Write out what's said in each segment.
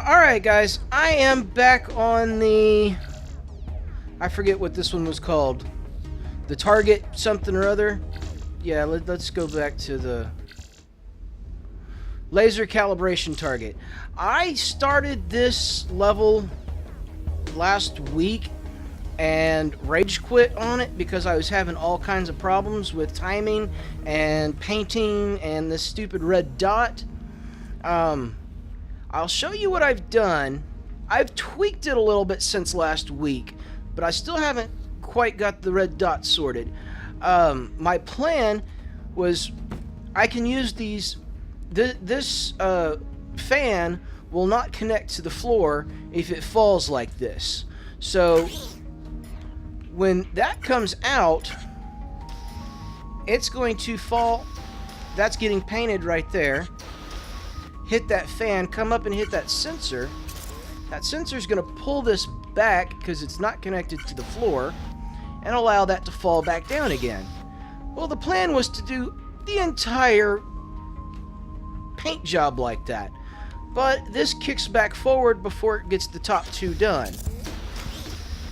Alright guys, I am back on the... I forget what this one was called. The Target something or other. Yeah, let's go back to the... Laser Calibration Target. I started this level last week and rage quit on it because I was having all kinds of problems with timing and painting and this stupid red dot. I'll show you what I've done. I've tweaked it a little bit since last week, but I still haven't quite got the red dot sorted. My plan was I can use these... This fan will not connect to the floor if it falls like this. So when that comes out, it's going to fall. That's getting painted right there. Hit that fan, come up and hit that sensor. That sensor is going to pull this back because it's not connected to the floor and allow that to fall back down again. Well, the plan was to do the entire paint job like that, but this kicks back forward before it gets the top two done.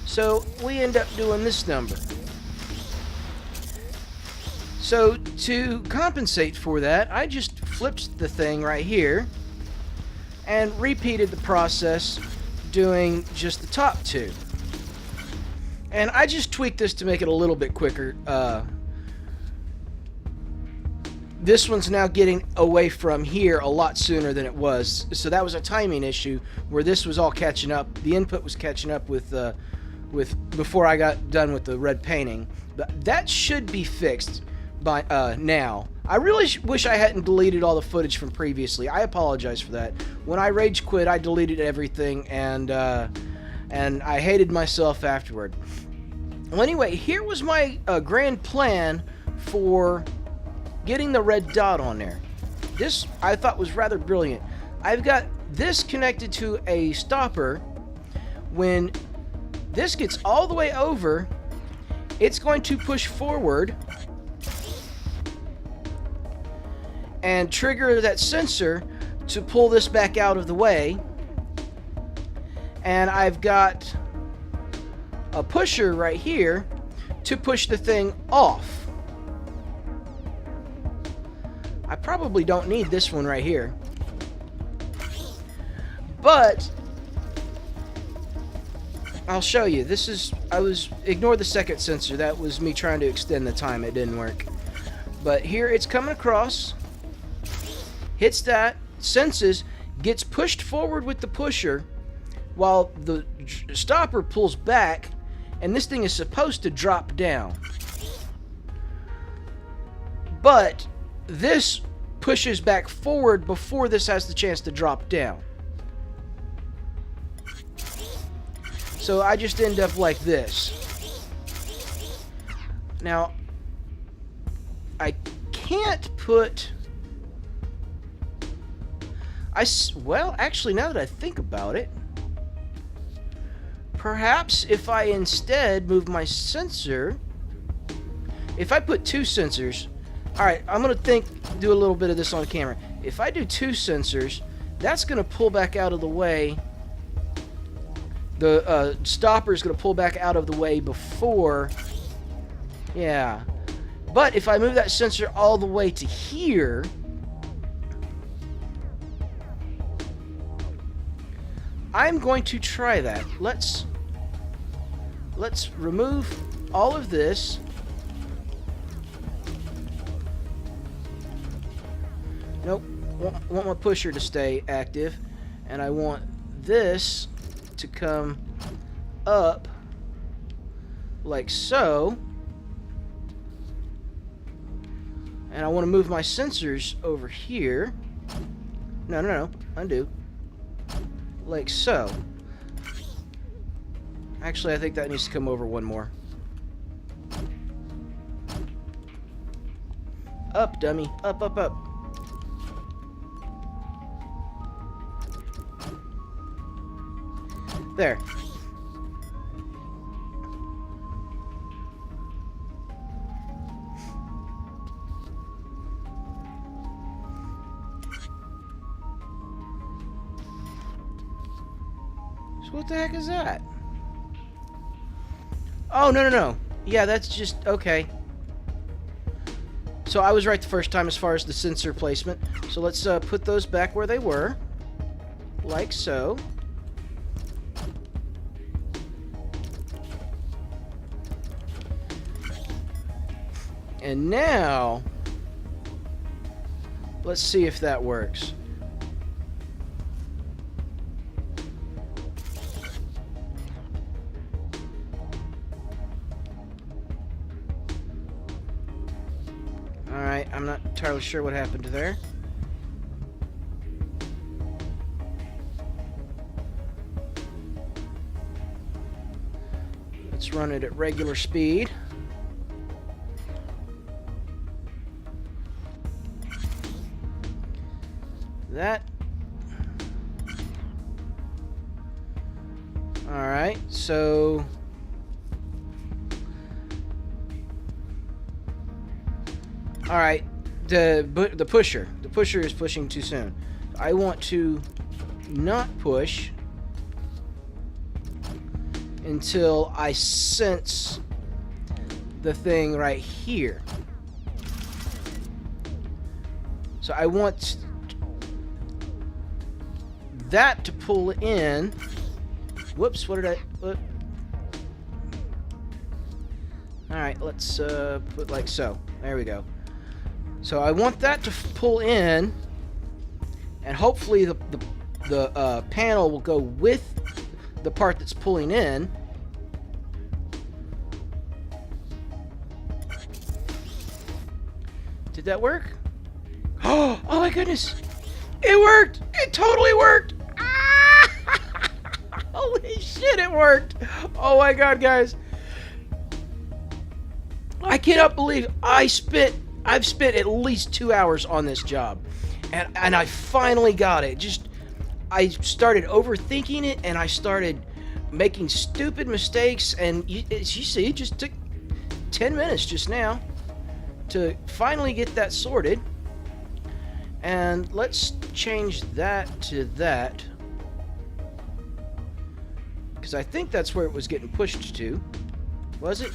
So we end up doing this number. So to compensate for that, I just flipped the thing right here and repeated the process doing just the top two. And I just tweaked this to make it a little bit quicker. This one's now getting away from here a lot sooner than it was. So that was a timing issue where this was all catching up. The input was catching up with before I got done with the red painting. But that should be fixed by now. I really wish I hadn't deleted all the footage from previously. I apologize for that. When I rage quit, I deleted everything, and I hated myself afterward. Well, anyway, here was my grand plan for getting the red dot on there. This I thought was rather brilliant. I've got this connected to a stopper. When this gets all the way over, it's going to push forward and trigger that sensor to pull this back out of the way. And I've got a pusher right here to push the thing off. I probably don't need this one right here. But I'll show you. This is... ignore the second sensor. That was me trying to extend the time. It didn't work. But here it's coming across. Hits that. Senses. Gets pushed forward with the pusher while the stopper pulls back. And this thing is supposed to drop down. But this pushes back forward before this has the chance to drop down. So I just end up like this. Now, I can't put... well, actually, now that I think about it, perhaps if I instead move my sensor... If I put two sensors... Alright, I'm going to do a little bit of this on camera. If I do two sensors, that's going to pull back out of the way. The stopper is going to pull back out of the way before... Yeah. But if I move that sensor all the way to here... I'm going to try that. Let's remove all of this. Nope. Want my pusher to stay active, and I want this to come up like so. And I want to move my sensors over here. No. Undo. Like so. Actually, I think that needs to come over one more. Up, dummy. Up, up, up. There. So what the heck is that? Oh, no, no, no. Yeah, that's just... Okay. So I was right the first time as far as the sensor placement. So let's put those back where they were. Like so. And now... Let's see if that works. Alright, I'm not entirely sure what happened there. Let's run it at regular speed. That. Alright, so... Alright, the pusher. The pusher is pushing too soon. I want to not push until I sense the thing right here. So I want that to pull in. Whoops, what did I... What? Alright, let's put like so. There we go. So I want that to pull in, and hopefully the panel will go with the part that's pulling in. Did that work? Oh my goodness! It worked! It totally worked! Ah! Holy shit, it worked! Oh my god, guys! I cannot believe I've spent at least 2 hours on this job, and I finally got it. I started overthinking it, and I started making stupid mistakes, and you see, it just took 10 minutes just now to finally get that sorted. And let's change that to that, because I think that's where it was getting pushed to. Was it?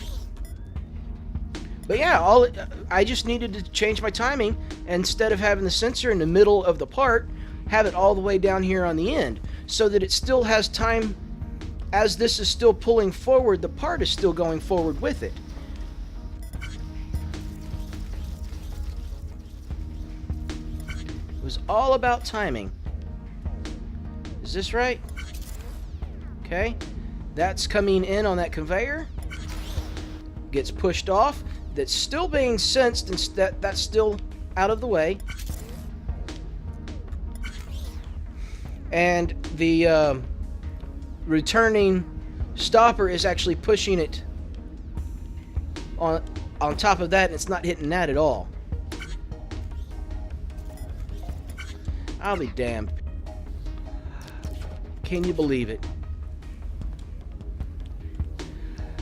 But yeah, I just needed to change my timing. Instead of having the sensor in the middle of the part, have it all the way down here on the end, so that it still has time. As this is still pulling forward, the part is still going forward with it. It was all about timing. Is this right? Okay. That's coming in on that conveyor. Gets pushed off. That's still being sensed, and that's still out of the way. And the returning stopper is actually pushing it on top of that, and it's not hitting that at all. I'll be damned. Can you believe it?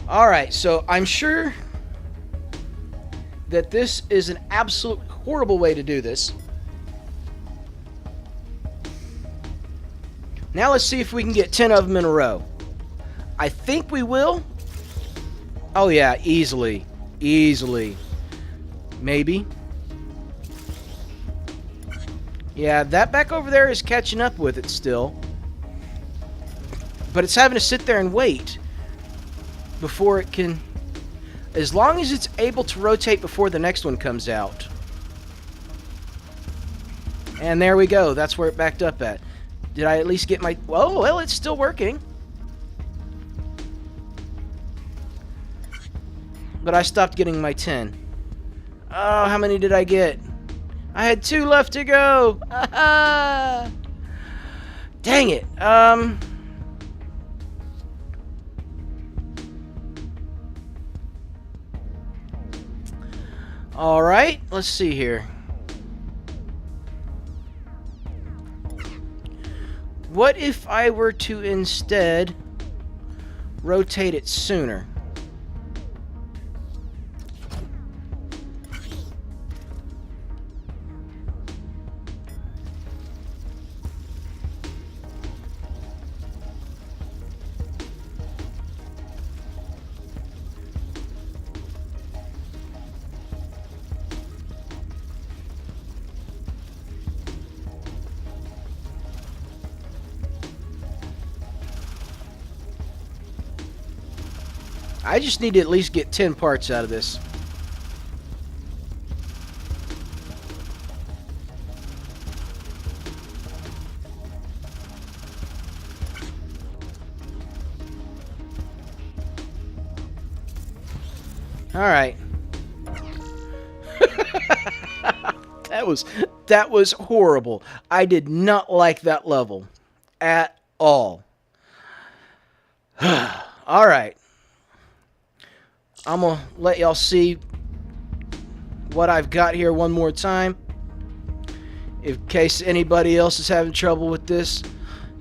Alright, so I'm sure that this is an absolute horrible way to do this. Now let's see if we can get 10 of them in a row. I think we will. Oh yeah, easily. Easily. Maybe. Yeah, that back over there is catching up with it still. But it's having to sit there and wait before it can... As long as it's able to rotate before the next one comes out. And there we go. That's where it backed up at. Did I at least get my... Oh, well, it's still working. But I stopped getting my 10. Oh, how many did I get? I had 2 left to go. Dang it. Alright, let's see here. What if I were to instead rotate it sooner? I just need to at least get 10 parts out of this. Alright. That was horrible. I did not like that level at all. Alright. I'm gonna let y'all see what I've got here one more time. In case anybody else is having trouble with this,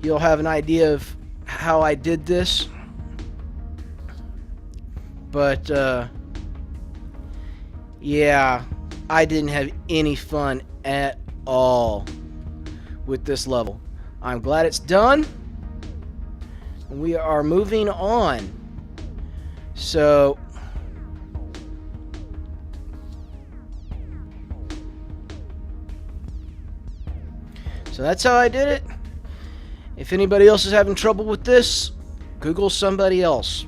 you'll have an idea of how I did this. But, yeah, I didn't have any fun at all with this level. I'm glad it's done. We are moving on. So that's how I did it. If anybody else is having trouble with this, Google somebody else.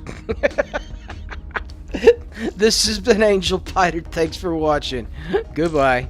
This has been Angel Piter. Thanks for watching. Goodbye.